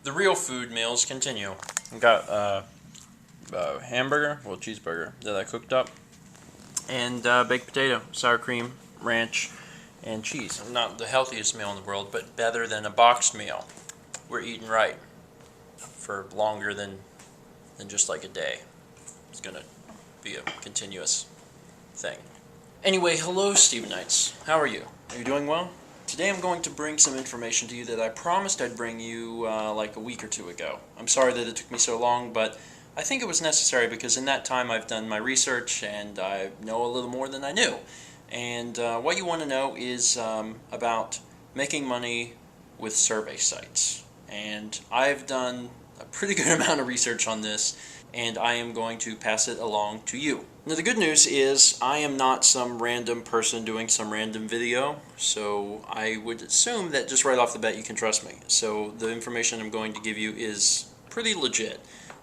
The real food meals continue. I got a hamburger, well, cheeseburger that I cooked up, and baked potato, sour cream, ranch, and cheese. Not the healthiest meal in the world, but better than a boxed meal. We're eating right for longer than just like a day. It's gonna be a continuous thing. Anyway, hello, Stevenites. How are you? Are you doing well? Today I'm going to bring some information to you that I promised I'd bring you like a week or two ago. I'm sorry that it took me so long, but I think it was necessary because in that time I've done my research and I know a little more than I knew. And what you want to know is about making money with survey sites. And I've done a pretty good amount of research on this, and I am going to pass it along to you. Now the good news is I am not some random person doing some random video, so I would assume that just right off the bat you can trust me. So the information I'm going to give you is pretty legit.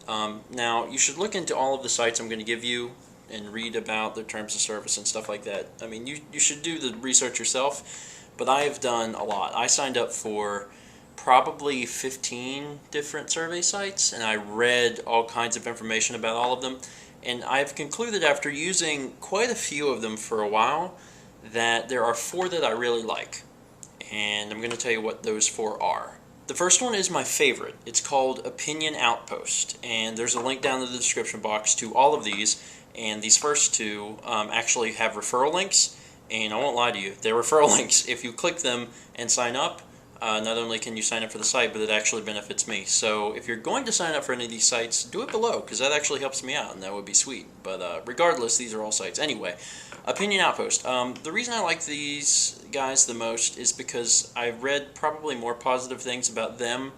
Now you should look into all of the sites I'm going to give you and read about their terms of service and stuff like that. I mean, you should do the research yourself, but I have done a lot. I signed up for probably 15 different survey sites, and I read all kinds of information about all of them, and I've concluded after using quite a few of them for a while that there are 4 that I really like, and I'm going to tell you what those 4 are. The first one is my favorite. It's called Opinion Outpost, and there's a link down in the description box to all of these, and these first 2 actually have referral links, and I won't lie to you, they're referral links. If you click them and sign up, not only can you sign up for the site, but it actually benefits me. So if you're going to sign up for any of these sites, do it below, because that actually helps me out, and that would be sweet. But regardless, these are all sites. Anyway, Opinion Outpost. The reason I like these guys the most is because I've read probably more positive things about them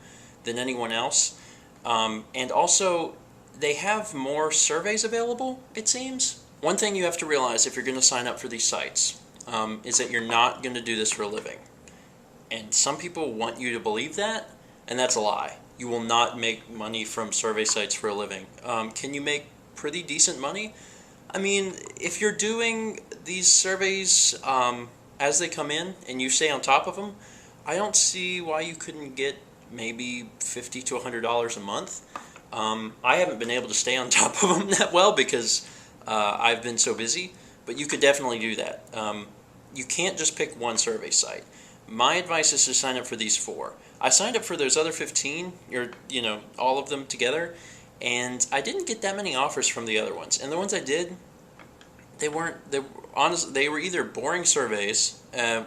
than anyone else. And also, they have more surveys available, it seems. One thing you have to realize if you're going to sign up for these sites is that you're not going to do this for a living. And some people want you to believe that, and that's a lie. You will not make money from survey sites for a living. Can you make pretty decent money? I mean, if you're doing these surveys as they come in and you stay on top of them, I don't see why you couldn't get maybe $50 to $100 a month. I haven't been able to stay on top of them that well because I've been so busy, but you could definitely do that. You can't just pick one survey site. My advice is to sign up for these 4. I signed up for those other 15, all of them together, and I didn't get that many offers from the other ones. And the ones I did, they were either boring surveys,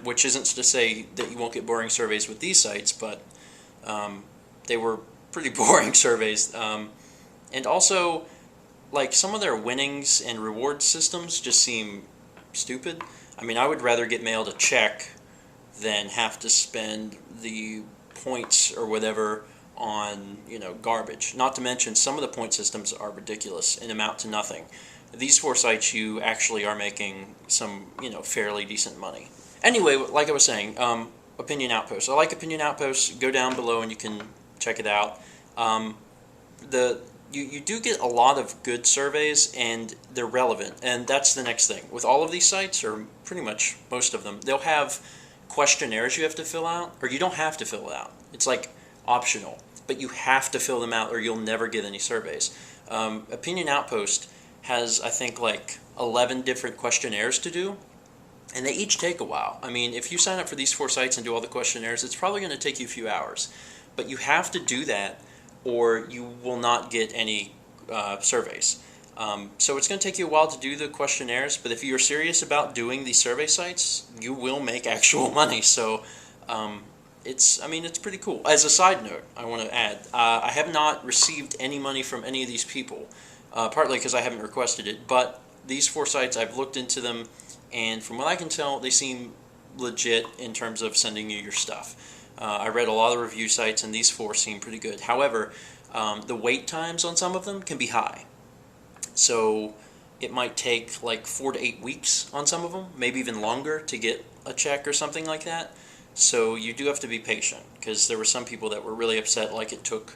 which isn't to say that you won't get boring surveys with these sites, but they were pretty boring surveys. And also, like, some of their winnings and reward systems just seem stupid. I mean, I would rather get mailed a check than have to spend the points or whatever on, garbage. Not to mention, some of the point systems are ridiculous and amount to nothing. These 4 sites, you actually are making some, fairly decent money. Anyway, like I was saying, Opinion Outpost. I like Opinion Outpost. Go down below and you can check it out. You do get a lot of good surveys, and they're relevant, and that's the next thing. With all of these sites, or pretty much most of them, they'll have questionnaires you have to fill out, or you don't have to fill it out. It's like optional, but you have to fill them out or you'll never get any surveys. Opinion Outpost has, I think, like 11 different questionnaires to do, and they each take a while. I mean, if you sign up for these 4 sites and do all the questionnaires, it's probably going to take you a few hours, but you have to do that or you will not get any surveys. So it's going to take you a while to do the questionnaires, but if you're serious about doing these survey sites, you will make actual money. So it's pretty cool. As a side note, I want to add, I have not received any money from any of these people, partly because I haven't requested it, but these 4 sites, I've looked into them, and from what I can tell, they seem legit in terms of sending you your stuff. I read a lot of review sites, and these 4 seem pretty good. However, the wait times on some of them can be high. So it might take like 4 to 8 weeks on some of them, maybe even longer to get a check or something like that. So you do have to be patient, because there were some people that were really upset, like it took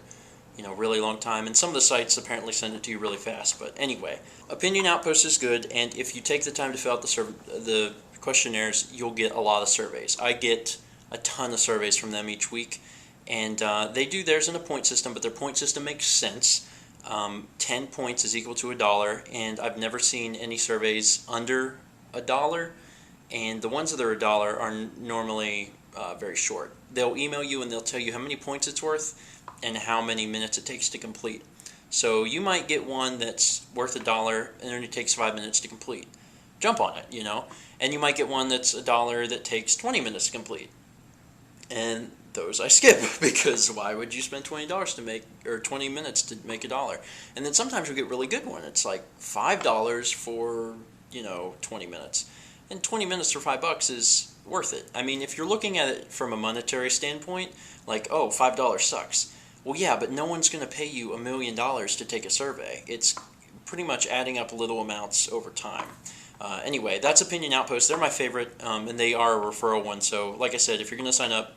really long time, and some of the sites apparently send it to you really fast. But anyway, Opinion Outpost is good, and if you take the time to fill out the questionnaires, you'll get a lot of surveys. I get a ton of surveys from them each week, And they do theirs in a point system, but their point system makes sense. 10 points is equal to $1, and I've never seen any surveys under $1. And the ones that are $1 are normally very short. They'll email you and they'll tell you how many points it's worth and how many minutes it takes to complete. So you might get one that's worth $1 and it only takes 5 minutes to complete. Jump on it, you know. And you might get one that's $1 that takes 20 minutes to complete. And those I skip, because why would you spend $20 to make, or 20 minutes to make $1? And then sometimes you get really good one. It's like $5 for, 20 minutes. And 20 minutes for $5 is worth it. I mean, if you're looking at it from a monetary standpoint, like, oh, $5 sucks. Well, yeah, but no one's going to pay you $1 million to take a survey. It's pretty much adding up little amounts over time. Anyway, that's Opinion Outpost. They're my favorite, and they are a referral one. So, like I said, if you're going to sign up,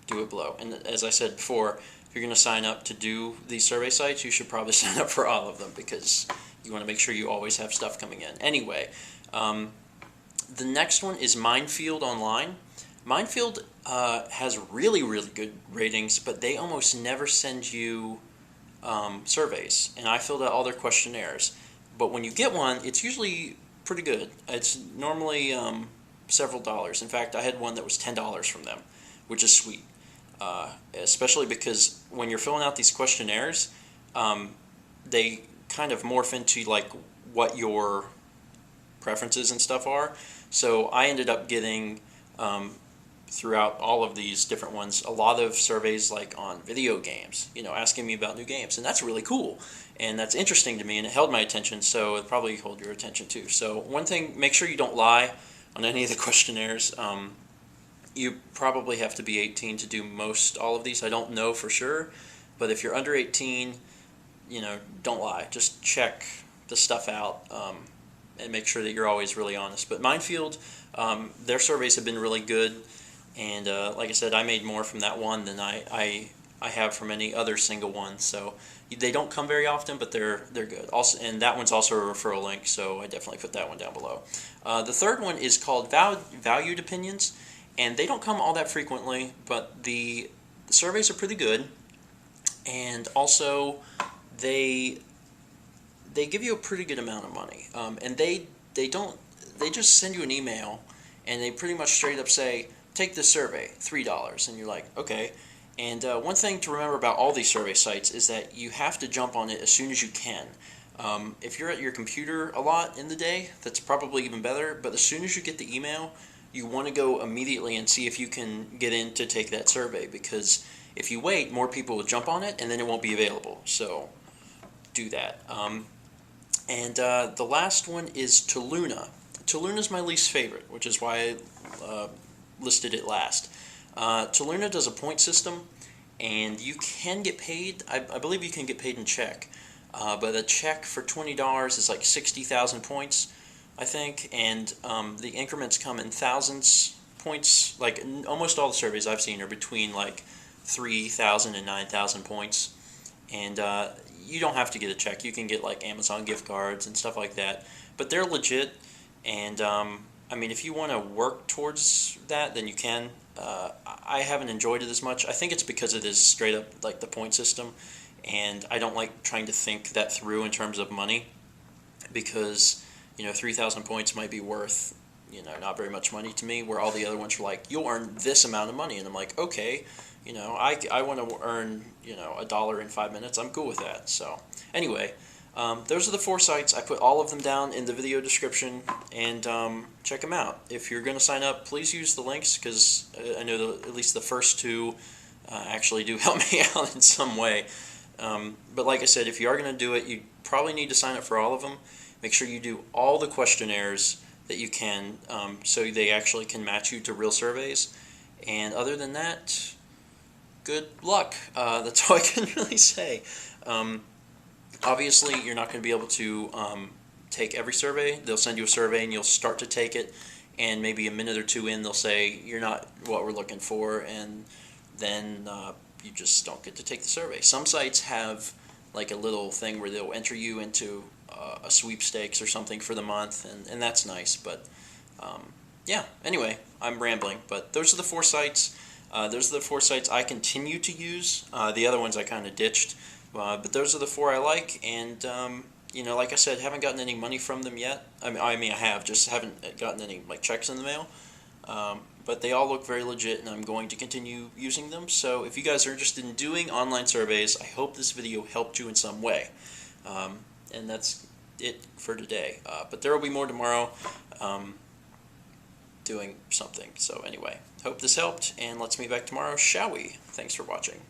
do it below. And as I said before, if you're going to sign up to do these survey sites, you should probably sign up for all of them, because you want to make sure you always have stuff coming in. Anyway, the next one is Mindfield Online. Mindfield has really, really good ratings, but they almost never send you surveys. And I filled out all their questionnaires. But when you get one, it's usually pretty good. It's normally several dollars. In fact, I had one that was $10 from them, which is sweet. Especially because when you're filling out these questionnaires, they kind of morph into like what your preferences and stuff are. So I ended up getting, throughout all of these different ones, a lot of surveys like on video games, asking me about new games. And that's really cool. And that's interesting to me, and it held my attention, so it'll probably hold your attention too. So one thing, make sure you don't lie on any of the questionnaires. You probably have to be 18 to do all of these. I don't know for sure, but if you're under 18, don't lie. Just check the stuff out, and make sure that you're always really honest. But Mindfield, their surveys have been really good, and like I said, I made more from that one than I have from any other single one. So they don't come very often, but they're good. Also, and that one's also a referral link, so I definitely put that one down below. The third one is called Valued Opinions, and they don't come all that frequently, but the surveys are pretty good, and also they give you a pretty good amount of money, and they just send you an email, and they pretty much straight up say, take this survey, $3, and you're like, okay. And one thing to remember about all these survey sites is that you have to jump on it as soon as you can. If you're at your computer a lot in the day, that's probably even better, but as soon as you get the email, you want to go immediately and see if you can get in to take that survey, because if you wait, more people will jump on it, and then it won't be available. So do that. And the last one is Toluna. Toluna is my least favorite, which is why I listed it last. Toluna does a point system, and you can get paid. I believe you can get paid in check, but a check for $20 is like 60,000 points, I think, and the increments come in thousands points. Like almost all the surveys I've seen are between like 3,000 and 9,000 points, and you don't have to get a check. You can get like Amazon gift cards and stuff like that, but they're legit. And I mean, if you want to work towards that, then you can. I haven't enjoyed it as much. I think it's because it is straight up like the point system, and I don't like trying to think that through in terms of money, because 3,000 points might be worth not very much money to me, where all the other ones are like, you'll earn this amount of money, and I'm like, okay, I want to earn $1 in 5 minutes. I'm cool with that. So anyway, those are the 4 sites. I put all of them down in the video description, and check them out. If you're going to sign up, please use the links, because I know at least the first 2 actually do help me out in some way. But like I said, if you are going to do it, you probably need to sign up for all of them. Make sure you do all the questionnaires that you can, so they actually can match you to real surveys. And other than that, good luck. That's all I can really say. Obviously, you're not going to be able to take every survey. They'll send you a survey, and you'll start to take it, and maybe a minute or 2 in, they'll say, you're not what we're looking for, and then you just don't get to take the survey. Some sites have like a little thing where they'll enter you into a sweepstakes or something for the month, and that's nice. But yeah, anyway, I'm rambling, but those are the 4 sites. Those are the 4 sites I continue to use. The other ones I kind of ditched, but those are the 4 I like, and you know, like I said, haven't gotten any money from them yet. I mean, I have, just haven't gotten any like checks in the mail. But they all look very legit, and I'm going to continue using them. So if you guys are interested in doing online surveys, I hope this video helped you in some way. And that's it for today. But there will be more tomorrow doing something. So anyway, hope this helped, and let's meet back tomorrow, shall we? Thanks for watching.